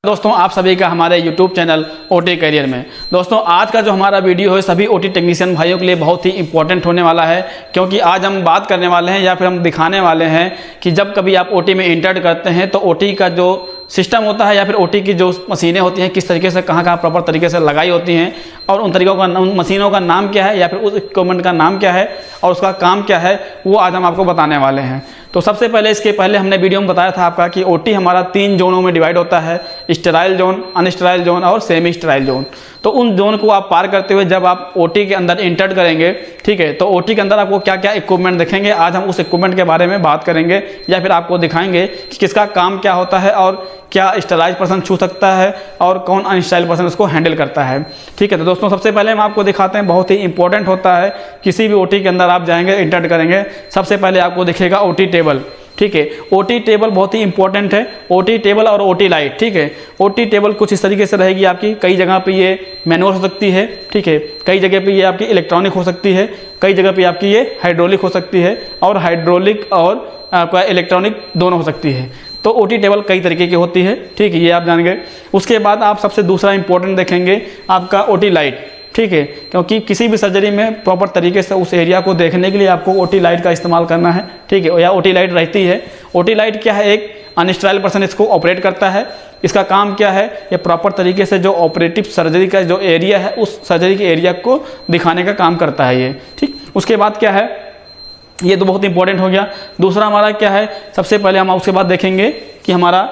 दोस्तों आप सभी का हमारे YouTube चैनल ओटी करियर में। दोस्तों आज का जो हमारा वीडियो है सभी ओटी टेक्नीशियन भाइयों के लिए बहुत ही इंपॉर्टेंट होने वाला है, क्योंकि आज हम बात करने वाले हैं या फिर हम दिखाने वाले हैं कि जब कभी आप ओटी में इंटर करते हैं तो ओटी का जो सिस्टम होता है या फिर ओटी की जो मशीनें होती हैं किस तरीके से कहाँ प्रॉपर तरीके से लगाई होती हैं और उन तरीकों का मशीनों का नाम क्या है या फिर उस इक्विपमेंट का नाम क्या है और उसका काम क्या है, वो आज हम आपको बताने वाले हैं। तो सबसे पहले इसके पहले हमने वीडियो में बताया था आपका कि ओटी हमारा 3 जोनों में डिवाइड होता है, स्टेराइल जोन, अनस्टेराइल जोन और सेमी स्टेराइल जोन। तो उन जोन को आप पार करते हुए जब आप ओटी के अंदर इंटर करेंगे, ठीक है, तो ओटी के अंदर आपको क्या क्या इक्विपमेंट दिखेंगे, आज हम उस इक्विपमेंट के बारे में बात करेंगे या फिर आपको दिखाएंगे कि किसका काम क्या होता है और क्या स्टेराइल पर्सन छू सकता है और कौन अनस्टेराइल पर्सन उसको हैंडल करता है। ठीक है, तो दोस्तों सबसे पहले हम आपको दिखाते हैं, बहुत ही इंपॉर्टेंट होता है, किसी भी ओटी के अंदर आप जाएंगे इंटर करेंगे सबसे पहले आपको दिखेगा ओटी टेबल। ठीक है, ओटी टेबल बहुत ही इंपॉर्टेंट है, ओटी टेबल और ओटी लाइट। ठीक है, ओटी टेबल कुछ इस तरीके से रहेगी आपकी, कई जगह पे ये मैनुअल हो सकती है, ठीक है, कई जगह पे ये आपकी इलेक्ट्रॉनिक हो सकती है, कई जगह पे आपकी ये हाइड्रोलिक हो सकती है और हाइड्रोलिक और आपका इलेक्ट्रॉनिक दोनों हो सकती है। तो ओटी टेबल कई तरीके की होती है, ठीक है, ये आप जान गए। उसके बाद आप सबसे दूसरा इंपॉर्टेंट देखेंगे आपका ओटी लाइट। ठीक है, क्योंकि किसी भी सर्जरी में प्रॉपर तरीके से उस एरिया को देखने के लिए आपको ओटी लाइट का इस्तेमाल करना है। ठीक है, या ओटी लाइट रहती है। ओटी लाइट क्या है, एक अनस्टेराइल पर्सन इसको ऑपरेट करता है। इसका काम क्या है, ये प्रॉपर तरीके से जो ऑपरेटिव सर्जरी का जो एरिया है उस सर्जरी के एरिया को दिखाने का काम करता है ये। ठीक, उसके बाद क्या है, ये तो बहुत इंपॉर्टेंट हो गया। दूसरा हमारा क्या है, सबसे पहले हम उसके बाद देखेंगे कि हमारा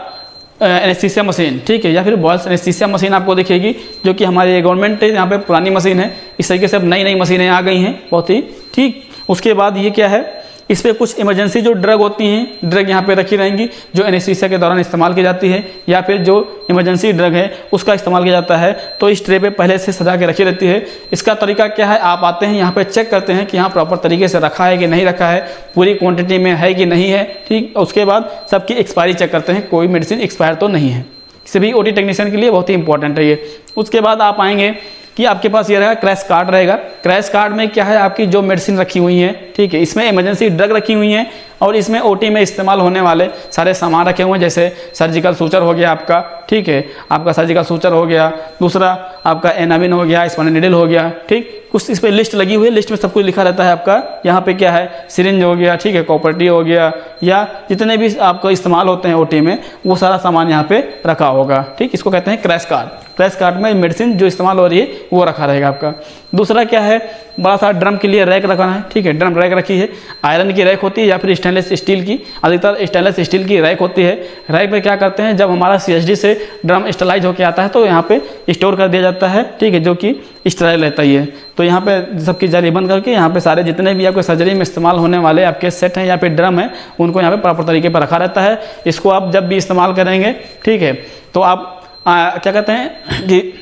एनेस्थीसिया मशीन, ठीक है, या फिर बॉयल्स एनेस्थीसिया मशीन आपको दिखेगी, जो कि हमारी गवर्नमेंट है यहाँ पे पुरानी मशीन है। इस तरीके से अब नई नई मशीनें आ गई हैं बहुत ही। ठीक, उसके बाद ये क्या है, इस पर कुछ इमरजेंसी जो ड्रग होती हैं, ड्रग यहाँ पे रखी रहेंगी जो एनेस्थीसिया के दौरान इस्तेमाल की जाती है, या फिर जो इमरजेंसी ड्रग है उसका इस्तेमाल किया जाता है। तो इस ट्रे पे पहले से सजा के रखी रहती है। इसका तरीका क्या है, आप आते हैं यहाँ पे चेक करते हैं कि यहाँ प्रॉपर तरीके से रखा है कि नहीं रखा है, पूरी क्वांटिटी में है कि नहीं है। ठीक, उसके बाद सबकी एक्सपायरी चेक करते हैं, कोई मेडिसिन एक्सपायर तो नहीं है। सभी ओटी टेक्नीशियन के लिए बहुत ही इंपॉर्टेंट है ये। उसके बाद आप आएंगे कि आपके पास ये रहेगा क्रैश कार्ड रहेगा। क्रैश कार्ड में क्या है, आपकी जो मेडिसिन रखी हुई है, ठीक है, इसमें इमरजेंसी ड्रग रखी हुई है और इसमें ओटी में इस्तेमाल होने वाले सारे सामान रखे हुए हैं, जैसे सर्जिकल सूचर हो गया आपका, ठीक है, आपका सर्जिकल सूचर हो गया, दूसरा आपका एनाविन हो गया, स्पाइनल नीडल हो गया। ठीक, कुछ इस पर लिस्ट लगी हुई है, लिस्ट में सब कुछ लिखा रहता है आपका। यहाँ पे क्या है, सिरिंज हो गया, ठीक है, कॉपर्टी हो गया, या जितने भी आपको इस्तेमाल होते हैं ओटी में वो सारा सामान यहाँ पे रखा होगा। ठीक, इसको कहते हैं क्रैश कार्ड। क्रैश कार्ड में मेडिसिन जो इस्तेमाल हो रही है वो रखा रहेगा आपका। दूसरा क्या है, बड़ा सा ड्रम के लिए रैक रखना है। ठीक है, ड्रम रैक रखी है, आयरन की रैक होती है या फिर स्टेनलेस स्टील की, अधिकतर स्टेनलेस स्टील की रैक होती है। रैक पे क्या करते हैं, जब हमारा CSD से ड्रम स्टरलाइज होकर आता है तो यहाँ पे स्टोर कर दिया जाता है, ठीक है, जो कि स्टराइल रहता ही है। तो यहाँ पे सबकी जाली बंद करके यहाँ पे सारे जितने भी आपके सर्जरी में इस्तेमाल होने वाले आपके सेट हैं या फिर ड्रम है उनको यहाँ पे प्रॉपर तरीके पर रखा रहता है। इसको आप जब भी इस्तेमाल करेंगे, ठीक है, तो आप क्या कहते हैं कि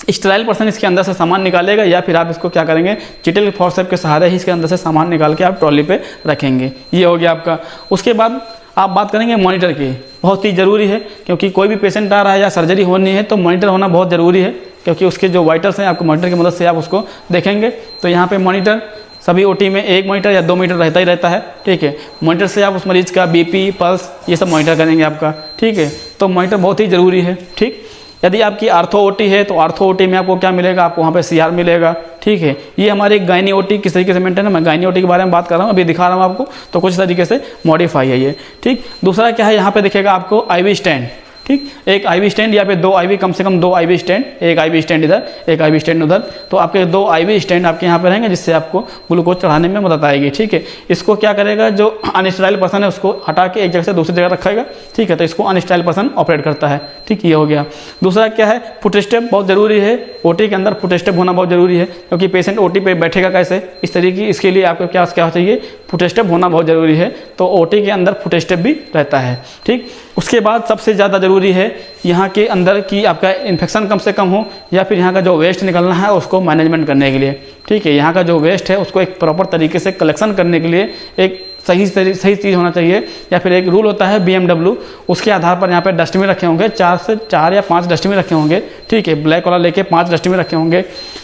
स्टेराइल पर्सन इसके अंदर से सामान निकालेगा या फिर आप इसको क्या करेंगे, चिटल फोर्सेप के सहारे ही इसके अंदर से सामान निकाल के आप ट्रॉली पे रखेंगे। ये हो गया आपका। उसके बाद आप बात करेंगे मॉनिटर की, बहुत ही ज़रूरी है, क्योंकि कोई भी पेशेंट आ रहा है या सर्जरी होनी है तो मॉनिटर होना बहुत ज़रूरी है, क्योंकि उसके जो वाइटल्स हैं आपको मॉनिटर की मदद से आप उसको देखेंगे। तो यहाँ पे मॉनिटर सभी ओटी में 1 मॉनिटर या 2 मॉनिटर रहता ही रहता है। ठीक है, मॉनिटर से आप उस मरीज का BP, पल्स ये सब मॉनिटर करेंगे आपका। ठीक है, तो मॉनिटर बहुत ही ज़रूरी है। ठीक, यदि आपकी आर्थो ओटी है तो आर्थो ओटी में आपको क्या मिलेगा, आपको वहाँ पे CR मिलेगा। ठीक है, ये हमारी गायनी ओटी किस तरीके से मेंटेन है, मैं गायनी ओटी के बारे में बात कर रहा हूँ, अभी दिखा रहा हूँ आपको, तो कुछ तरीके से मॉडिफाई है ये। ठीक, दूसरा क्या है, यहाँ पे दिखेगा आपको IV स्टैंड। ठीक, एक IV स्टैंड या फिर 2 IV, कम से कम 2 IV स्टैंड, एक IV स्टैंड इधर, एक IV स्टैंड उधर, तो आपके 2 IV स्टैंड आपके यहाँ पे रहेंगे, जिससे आपको ग्लूकोज चढ़ाने में मदद आएगी। ठीक है, इसको क्या करेगा, जो अनस्टेराइल पर्सन है उसको हटा के एक जगह से दूसरी जगह रखेगा। ठीक है, तो इसको अनस्टेराइल पर्सन ऑपरेट करता है। ठीक, ये हो गया। दूसरा क्या है, फुट स्टेप बहुत ज़रूरी है, ओटी के अंदर फुट स्टेप होना बहुत ज़रूरी है, क्योंकि पेशेंट ओटी पे बैठेगा कैसे, इस तरीके इसके लिए आपको क्या चाहिए, फुट स्टेप होना बहुत ज़रूरी है। तो ओटी के अंदर फुट स्टेप भी रहता है। ठीक, उसके बाद सबसे ज़्यादा ज़रूरी है यहाँ के अंदर कि आपका इन्फेक्शन कम से कम हो, या फिर यहाँ का जो वेस्ट निकलना है उसको मैनेजमेंट करने के लिए। ठीक है, यहाँ का जो वेस्ट है उसको एक प्रॉपर तरीके से कलेक्शन करने के लिए एक सही चीज़ होना चाहिए। या फिर एक रूल होता है BMW, उसके आधार पर यहाँ पे डस्टबिन रखे होंगे, 4 या 5 डस्टबिन रखे होंगे, ठीक है। ब्लैक वाला लेके 5 डस्टबिन रखे होंगे,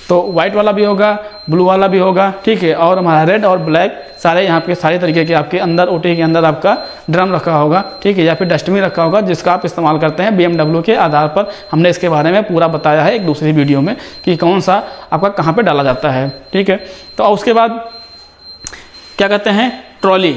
तो वाइट वाला भी होगा, ब्लू वाला भी होगा, ठीक है। और हमारा रेड और ब्लैक सारे यहाँ पे सारे तरीके के आपके अंदर ओटी के अंदर आपका ड्रम रखा होगा, ठीक है, या फिर डस्टबिन रखा होगा जिसका आप इस्तेमाल करते हैं। BMW के आधार पर हमने इसके बारे में पूरा बताया है एक दूसरी वीडियो में कि कौन सा आपका कहाँ पे डाला जाता है, ठीक है। तो उसके बाद क्या कहते हैं, ट्रॉली,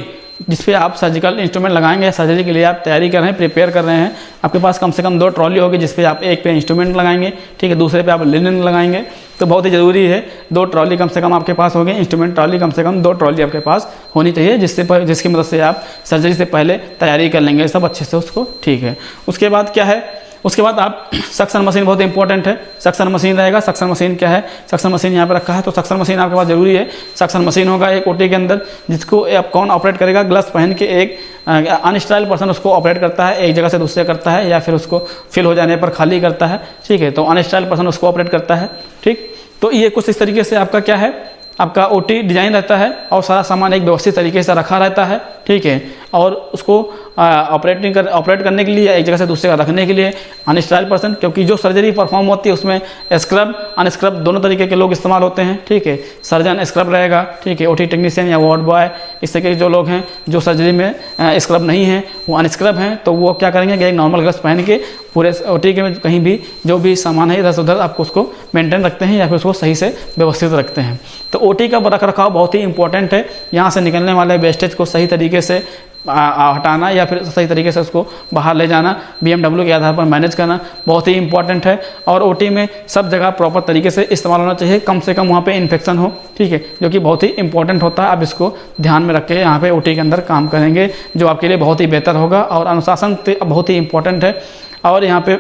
जिसपे आप सर्जिकल इंस्ट्रूमेंट लगाएंगे, सर्जरी के लिए आप तैयारी कर रहे हैं, प्रिपेयर कर रहे हैं। आपके पास कम से कम 2 ट्रॉली होगी, जिसपे आप एक पे इंस्ट्रूमेंट लगाएंगे, ठीक है, दूसरे पे आप लिनन लगाएंगे। तो बहुत ही ज़रूरी है 2 ट्रॉली कम से कम आपके पास होगी, इंस्ट्रूमेंट ट्रॉली कम से कम 2 ट्रॉली आपके पास होनी चाहिए, जिसकी मदद से आप सर्जरी से पहले तैयारी कर लेंगे सब अच्छे से उसको, ठीक है। उसके बाद क्या है, उसके बाद आप सक्शन मशीन बहुत इंपॉर्टेंट है, सक्शन मशीन रहेगा। सक्शन मशीन क्या है, सक्शन मशीन यहाँ पे रखा है, तो सक्शन मशीन आपके पास जरूरी है। सक्शन मशीन होगा एक ओटी के अंदर, जिसको आप कौन ऑपरेट करेगा, ग्लव्स पहन के एक अनस्टाइल पर्सन उसको ऑपरेट करता है, एक जगह से दूसरे करता है, या फिर उसको फिल हो जाने पर खाली करता है, ठीक है। तो अनस्टाइल पर्सन उसको ऑपरेट करता है, ठीक। तो ये कुछ इस तरीके से आपका क्या है, आपका ओटी डिजाइन रहता है और सारा सामान एक व्यवस्थित तरीके से रखा रहता है, ठीक है। और उसको ऑपरेट करने के लिए, एक जगह से दूसरे जगह रखने के लिए अनस्टाइल पर्सन, क्योंकि जो सर्जरी परफॉर्म होती है उसमें स्क्रब अनस्क्रब दोनों तरीके के लोग इस्तेमाल होते हैं, ठीक है। सर्जन स्क्रब रहेगा, ठीक है, ओटी टेक्नीशियन या वार्ड बॉय, इस तरह के जो लोग हैं जो सर्जरी में स्क्रब नहीं है, वो अनस्क्रब हैं, तो वो क्या करेंगे कि एक नॉर्मल ग्लव्स पहन के पूरे ओटी के कहीं भी जो भी सामान है इधर से उधर आपको उसको मेंटेन रखते हैं या फिर उसको सही से व्यवस्थित रखते हैं। तो ओटी का रख रखाव बहुत ही इंपॉर्टेंट है। यहाँ से निकलने वाले वेस्टेज को सही तरीके से हटाना या फिर सही तरीके से उसको बाहर ले जाना, BMW के आधार पर मैनेज करना बहुत ही इंपॉर्टेंट है। और ओटी में सब जगह प्रॉपर तरीके से इस्तेमाल होना चाहिए, कम से कम वहाँ पे इन्फेक्शन हो, ठीक है, जो कि बहुत ही इंपॉर्टेंट होता है। आप इसको ध्यान में रख के यहाँ पे ओटी के अंदर काम करेंगे, जो आपके लिए बहुत ही बेहतर होगा। और अनुशासन बहुत ही इंपॉर्टेंट है। और यहाँ पे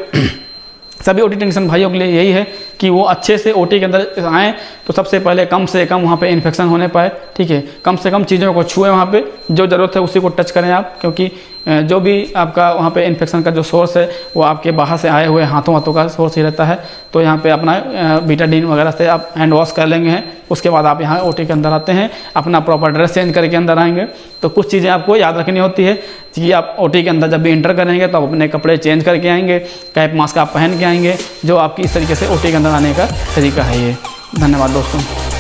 सभी ओटी टेक्नीशियन भाइयों के लिए यही है कि वो अच्छे से ओटी के अंदर आएँ, तो सबसे पहले कम से कम वहाँ पे इन्फेक्शन होने पाए, ठीक है। कम से कम चीज़ों को छुएं, वहाँ पे जो ज़रूरत है उसी को टच करें आप, क्योंकि जो भी आपका वहाँ पे इन्फेक्शन का जो सोर्स है वो आपके बाहर से आए हुए हाथों का सोर्स ही रहता है। तो यहाँ पे अपना बीटाडीन वगैरह से आप हैंड वॉश कर लेंगे हैं, उसके बाद आप यहाँ ओटी के अंदर आते हैं, अपना प्रॉपर ड्रेस चेंज करके अंदर आएंगे। तो कुछ चीज़ें आपको याद रखनी होती है कि आप ओटी के अंदर जब भी इंटर करेंगे तो आप अपने कपड़े चेंज करके आएंगे, कैप मास्क आप पहन के आएंगे, जो आपकी इस तरीके से ओटी के अंदर आने का तरीका है ये। धन्यवाद दोस्तों।